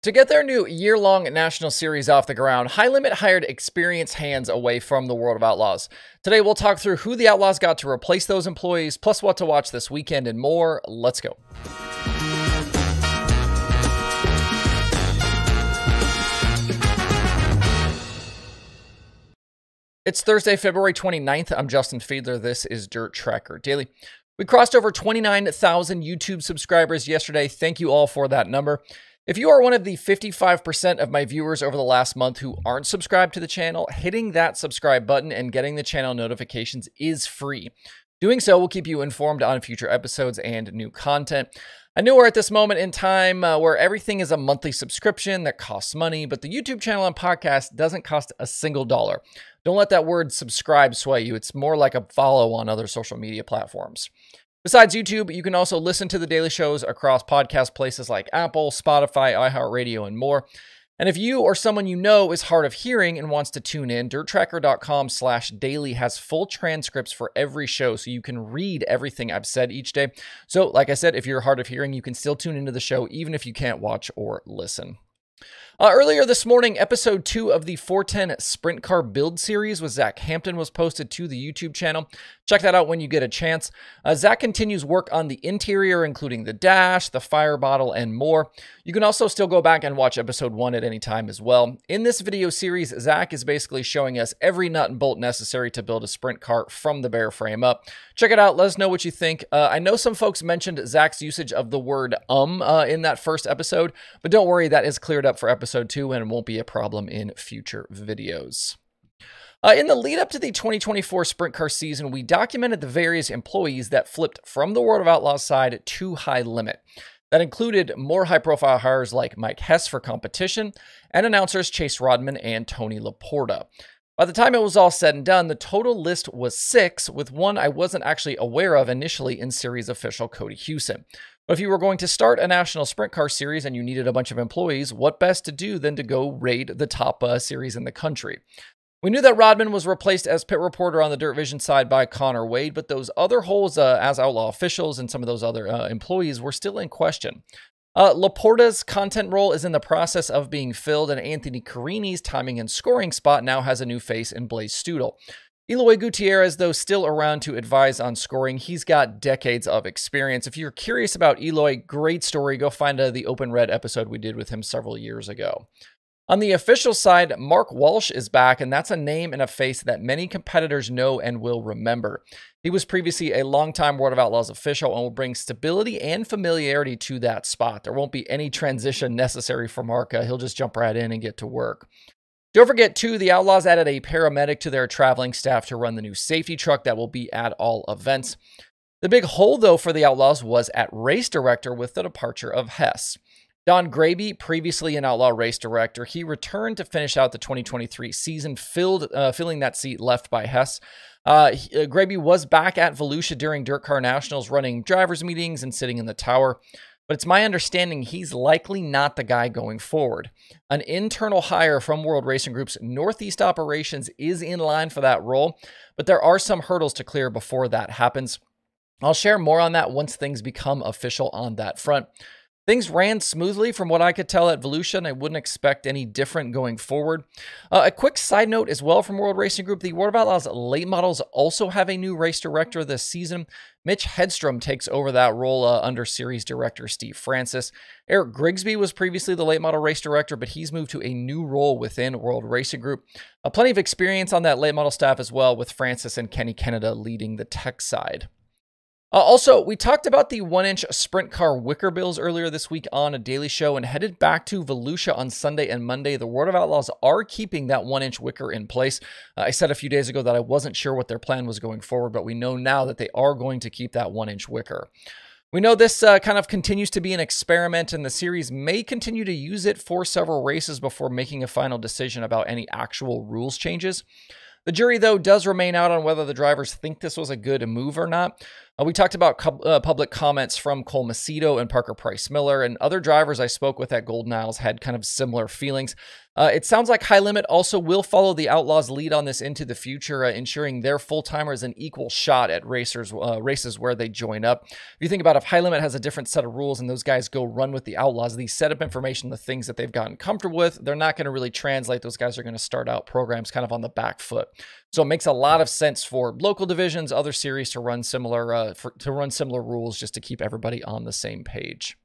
To get their new year-long national series off the ground, High Limit hired experienced hands away from the World of Outlaws. Today, we'll talk through who the Outlaws got to replace those employees, plus what to watch this weekend and more. Let's go. It's Thursday, February 29th. I'm Justin Fiedler. This is DIRTRACKR Daily. We crossed over 29,000 YouTube subscribers yesterday. Thank you all for that number. If you are one of the 55% of my viewers over the last month who aren't subscribed to the channel, hitting that subscribe button and getting the channel notifications is free. Doing so will keep you informed on future episodes and new content. I know we're at this moment in time where everything is a monthly subscription that costs money, but the YouTube channel and podcast doesn't cost a single dollar. Don't let that word subscribe sway you. It's more like a follow on other social media platforms. Besides YouTube, you can also listen to the daily shows across podcast places like Apple, Spotify, iHeartRadio, and more. And if you or someone you know is hard of hearing and wants to tune in, DIRTRACKR.com/daily has full transcripts for every show, so you can read everything I've said each day. So, like I said, if you're hard of hearing, you can still tune into the show even if you can't watch or listen. Earlier this morning, episode 2 of the 410 Sprint Car Build series with Zach Hampton was posted to the YouTube channel. Check that out when you get a chance. Zach continues work on the interior, including the dash, the fire bottle, and more. You can also still go back and watch episode 1 at any time as well. In this video series, Zach is basically showing us every nut and bolt necessary to build a sprint car from the bare frame up. Check it out. Let us know what you think. I know some folks mentioned Zach's usage of the word in that first episode, but don't worry, that is cleared up for episode 2 and it won't be a problem in future videos. In the lead up to the 2024 sprint car season, we documented the various employees that flipped from the World of Outlaws side to High Limit. That included more high-profile hires like Mike Hess for competition and announcers Chase Rodman and Tony Laporta. By the time it was all said and done, the total list was 6, with one I wasn't actually aware of initially in series official Cody Hewson. But if you were going to start a national sprint car series and you needed a bunch of employees, what best to do than to go raid the top series in the country? We knew that Rodman was replaced as pit reporter on the Dirt Vision side by Connor Wade, but those other holes as Outlaw officials and some of those other employees were still in question. Laporta's content role is in the process of being filled, and Anthony Carini's timing and scoring spot now has a new face in Blaze Stoodle. Eloy Gutierrez, though, still around to advise on scoring. He's got decades of experience. If you're curious about Eloy, great story. Go find the Open Red episode we did with him several years ago. On the official side, Mark Walsh is back, and that's a name and a face that many competitors know and will remember. He was previously a longtime World of Outlaws official and will bring stability and familiarity to that spot. There won't be any transition necessary for Mark. He'll just jump right in and get to work. Don't forget, too, the Outlaws added a paramedic to their traveling staff to run the new safety truck that will be at all events. The big hole, though, for the Outlaws was at race director with the departure of Hess. Don Graby, previously an Outlaw race director, he returned to finish out the 2023 season, filling that seat left by Hess. Graby was back at Volusia during DIRTRACKR Nationals, running drivers' meetings and sitting in the tower. But it's my understanding he's likely not the guy going forward. An internal hire from World Racing Group's Northeast operations is in line for that role, but there are some hurdles to clear before that happens. I'll share more on that once things become official on that front. Things ran smoothly from what I could tell at Volusia, and I wouldn't expect any different going forward. A quick side note as well from World Racing Group, the World of Outlaws Late Models also have a new race director this season. Mitch Hedstrom takes over that role under series director Steve Francis. Eric Grigsby was previously the late model race director, but he's moved to a new role within World Racing Group. Plenty of experience on that late model staff as well, with Francis and Kenny Canada leading the tech side. Also, we talked about the 1-inch sprint car wicker bills earlier this week on a daily show and headed back to Volusia on Sunday and Monday. The World of Outlaws are keeping that 1-inch wicker in place. I said a few days ago that I wasn't sure what their plan was going forward, but we know now that they are going to keep that 1-inch wicker. We know this kind of continues to be an experiment, and the series may continue to use it for several races before making a final decision about any actual rules changes. The jury, though, does remain out on whether the drivers think this was a good move or not. We talked about public comments from Cole Macedo and Parker Price Miller, and other drivers I spoke with at Golden Isles had kind of similar feelings. It sounds like High Limit also will follow the Outlaws' lead on this into the future, ensuring their full-timers an equal shot at races where they join up. If you think about if High Limit has a different set of rules and those guys go run with the Outlaws, the setup information, the things that they've gotten comfortable with, they're not going to really translate. Those guys are going to start out programs kind of on the back foot. So it makes a lot of sense for local divisions, other series to run similar rules just to keep everybody on the same page.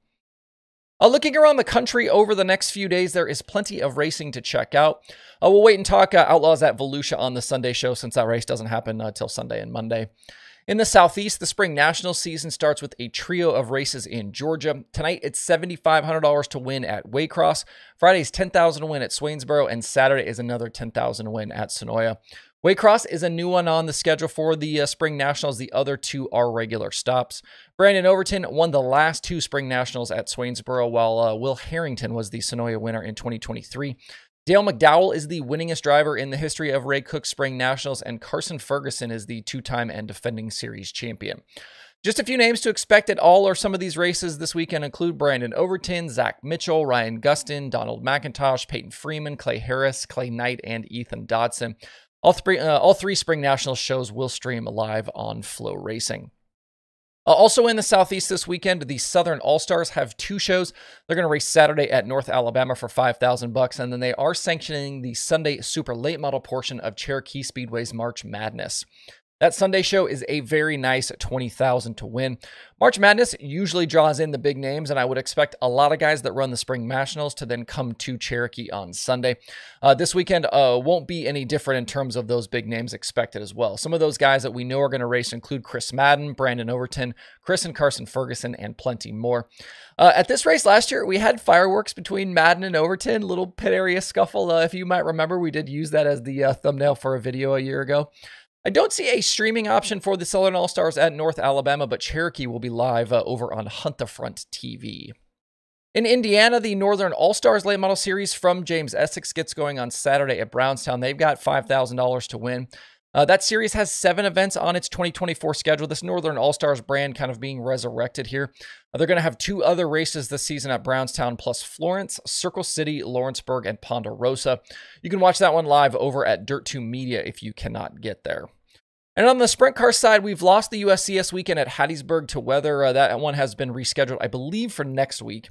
Looking around the country over the next few days, there is plenty of racing to check out. We'll wait and talk Outlaws at Volusia on the Sunday show since that race doesn't happen until Sunday and Monday. In the Southeast, the Spring Nationals season starts with a trio of races in Georgia. Tonight, it's $7,500 to win at Waycross. Friday's $10,000 to win at Swainsboro, and Saturday is another $10,000 to win at Sonoya. Waycross is a new one on the schedule for the Spring Nationals. The other two are regular stops. Brandon Overton won the last two Spring Nationals at Swainsboro, while Will Harrington was the Sonoya winner in 2023. Dale McDowell is the winningest driver in the history of Ray Cook Spring Nationals, and Carson Ferguson is the two-time and defending series champion. Just a few names to expect at all or some of these races this weekend include Brandon Overton, Zach Mitchell, Ryan Gustin, Donald McIntosh, Peyton Freeman, Clay Harris, Clay Knight, and Ethan Dodson. All three Spring Nationals shows will stream live on Flow Racing. Also in the Southeast this weekend, the Southern All-Stars have two shows. They're going to race Saturday at North Alabama for $5,000, and then they are sanctioning the Sunday Super Late Model portion of Cherokee Speedway's March Madness. That Sunday show is a very nice $20,000 to win. March Madness usually draws in the big names, and I would expect a lot of guys that run the Spring Nationals to then come to Cherokee on Sunday. This weekend won't be any different in terms of those big names expected as well. Some of those guys that we know are going to race include Chris Madden, Brandon Overton, Chris and Carson Ferguson, and plenty more. At this race last year, we had fireworks between Madden and Overton, little pit area scuffle. If you might remember, we did use that as the thumbnail for a video a year ago. I don't see a streaming option for the Southern All-Stars at North Alabama, but Cherokee will be live over on Hunt the Front TV. In Indiana, the Northern All-Stars Late Model Series from James Essex gets going on Saturday at Brownstown. They've got $5,000 to win. That series has 7 events on its 2024 schedule. This Northern All-Stars brand kind of being resurrected here. They're going to have 2 other races this season at Brownstown, plus Florence, Circle City, Lawrenceburg, and Ponderosa. You can watch that one live over at Dirt2 Media if you cannot get there. And on the sprint car side, we've lost the USCS weekend at Hattiesburg to weather. That one has been rescheduled, I believe, for next week.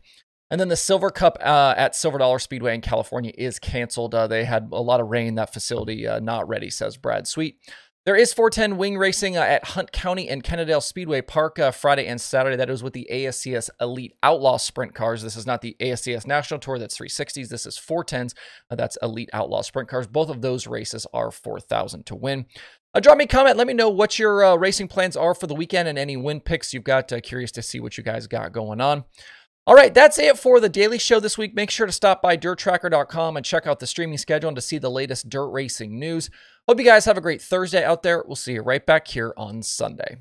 And then the Silver Cup at Silver Dollar Speedway in California is canceled. They had a lot of rain, that facility not ready, says Brad Sweet. There is 410 wing racing at Hunt County and Kennedale Speedway Park Friday and Saturday. That is with the ASCS Elite Outlaw Sprint Cars. This is not the ASCS National Tour. That's 360s. This is 410s. That's Elite Outlaw Sprint Cars. Both of those races are $4,000 to win. Drop me a comment. Let me know what your racing plans are for the weekend and any win picks you've got. Curious to see what you guys got going on. All right, that's it for the Daily Show this week. Make sure to stop by DIRTRACKR.com and check out the streaming schedule and to see the latest dirt racing news. Hope you guys have a great Thursday out there. We'll see you right back here on Sunday.